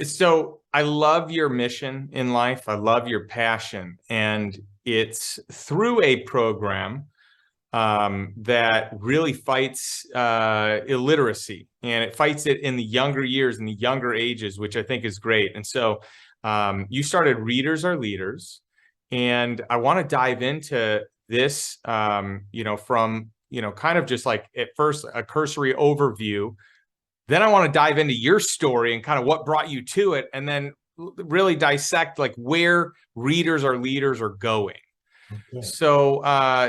So I love your mission in life. I love your passion. And it's through a program that really fights illiteracy, and it fights it in the younger years, in the younger ages, which I think is great. And so you started Readers Are Leaders, and I want to dive into this, from, kind of just like at first a cursory overview. Then I want to dive into your story and kind of what brought you to it, and then really dissect like where Readers Are Leaders are going. Okay. So,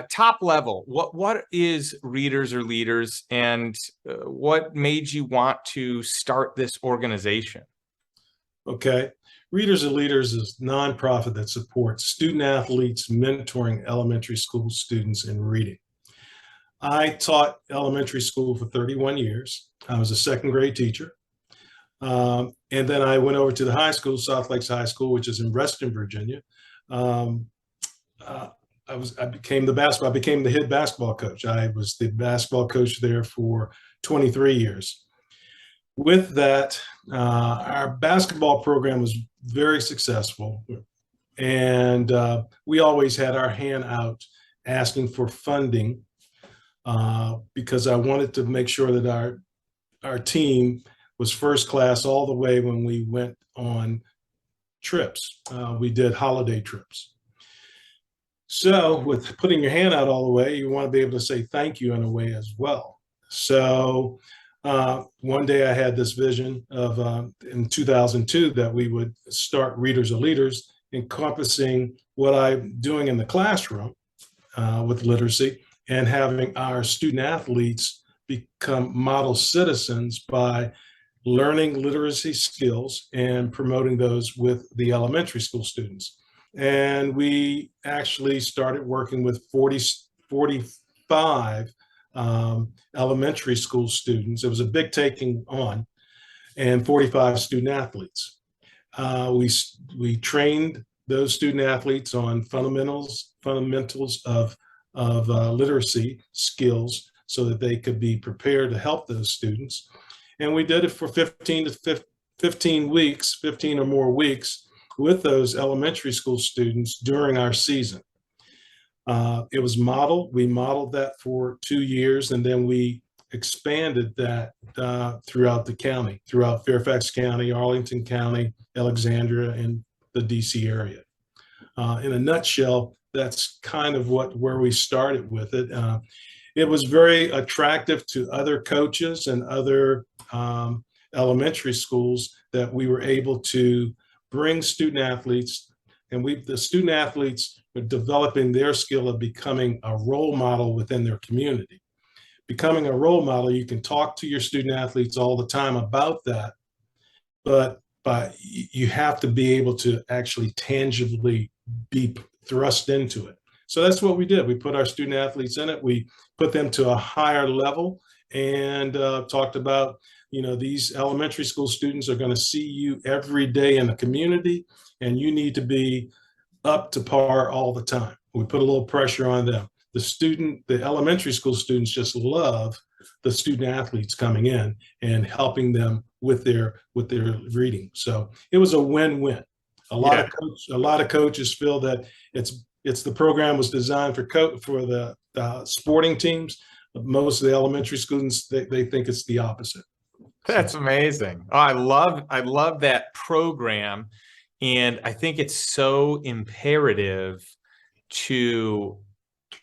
top level, what is Readers Are Leaders, and what made you want to start this organization? Okay. Readers Are Leaders is a nonprofit that supports student athletes mentoring elementary school students in reading. I taught elementary school for 31 years. I was a second grade teacher. And then I went over to the high school, South Lakes High School, which is in Reston, Virginia. Um, I became the head basketball coach. I was the basketball coach there for 23 years. With that, our basketball program was very successful, and we always had our hand out asking for funding because I wanted to make sure that our team was first class all the way when we went on trips. We did holiday trips. So with putting your hand out all the way, you want to be able to say thank you in a way as well. So one day I had this vision of in 2002 that we would start Readers Are Leaders, encompassing what I'm doing in the classroom with literacy and having our student athletes become model citizens by learning literacy skills and promoting those with the elementary school students. And we actually started working with 45 elementary school students. It was a big taking on, and 45 student athletes. We trained those student athletes on fundamentals of literacy skills so that they could be prepared to help those students. And we did it for 15 weeks, 15 or more weeks with those elementary school students during our season. It was modeled. We modeled that for 2 years, and then we expanded that throughout the county, throughout Fairfax County, Arlington County, Alexandria, and the DC area. In a nutshell, that's kind of where we started with it. It was very attractive to other coaches and other elementary schools that we were able to bring student athletes, and the student athletes were developing their skill of becoming a role model within their community. Becoming a role model, you can talk to your student athletes all the time about that, but you have to be able to actually tangibly be thrust into it. So that's what we did. We put our student athletes in it. We put them to a higher level and talked about, these elementary school students are going to see you every day in the community, and you need to be up to par all the time. We put a little pressure on them. The elementary school students just love the student athletes coming in and helping them with their reading. So it was a win-win. A lot of coaches feel that it's the program was designed for the sporting teams. Most of the elementary students, they think it's the opposite. That's amazing. Oh, I love that program. And I think it's so imperative to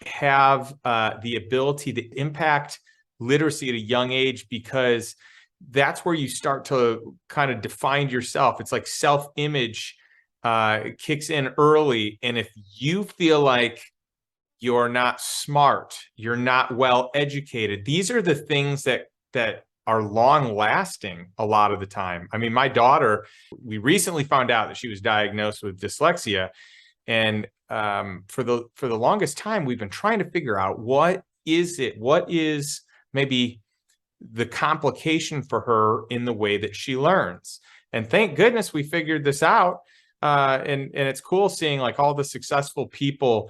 have the ability to impact literacy at a young age, because that's where you start to kind of define yourself. It's like self-image kicks in early. And if you feel like you're not smart, you're not well educated, these are the things that are long lasting a lot of the time. I mean, my daughter, we recently found out that she was diagnosed with dyslexia. And for the longest time, we've been trying to figure out what is maybe the complication for her in the way that she learns. And thank goodness we figured this out. And it's cool seeing like all the successful people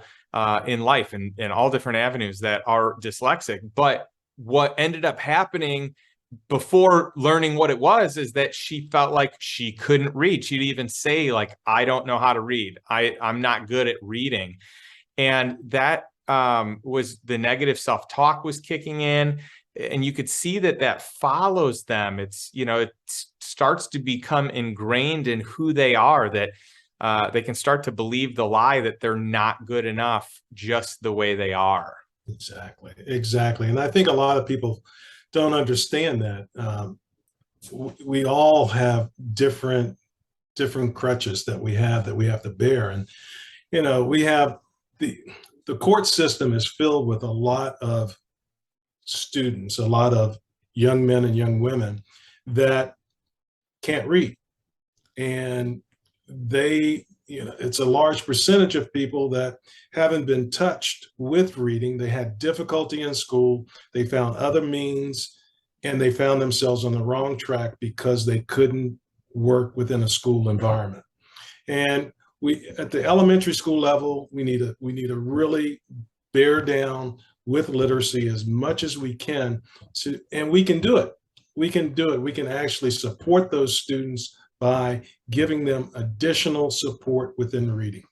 in life and all different avenues that are dyslexic. But what ended up happening before learning what it was, is that she felt like she couldn't read. She'd even say, like, I don't know how to read. I'm not good at reading. And that was the negative self-talk was kicking in. And you could see that that follows them. It's, you know, it starts to become ingrained in who they are, that they can start to believe the lie that they're not good enough just the way they are. Exactly, exactly. And I think a lot of people don't understand that. We all have different crutches that we have to bear. And, you know, we have the court system is filled with a lot of students, a lot of young men and young women that can't read. And they, you know, it's a large percentage of people that haven't been touched with reading. They had difficulty in school. They found other means, and they found themselves on the wrong track because they couldn't work within a school environment. And we, at the elementary school level, we need to really bear down with literacy as much as we can and we can do it. We can do it. We can actually support those students by giving them additional support within reading.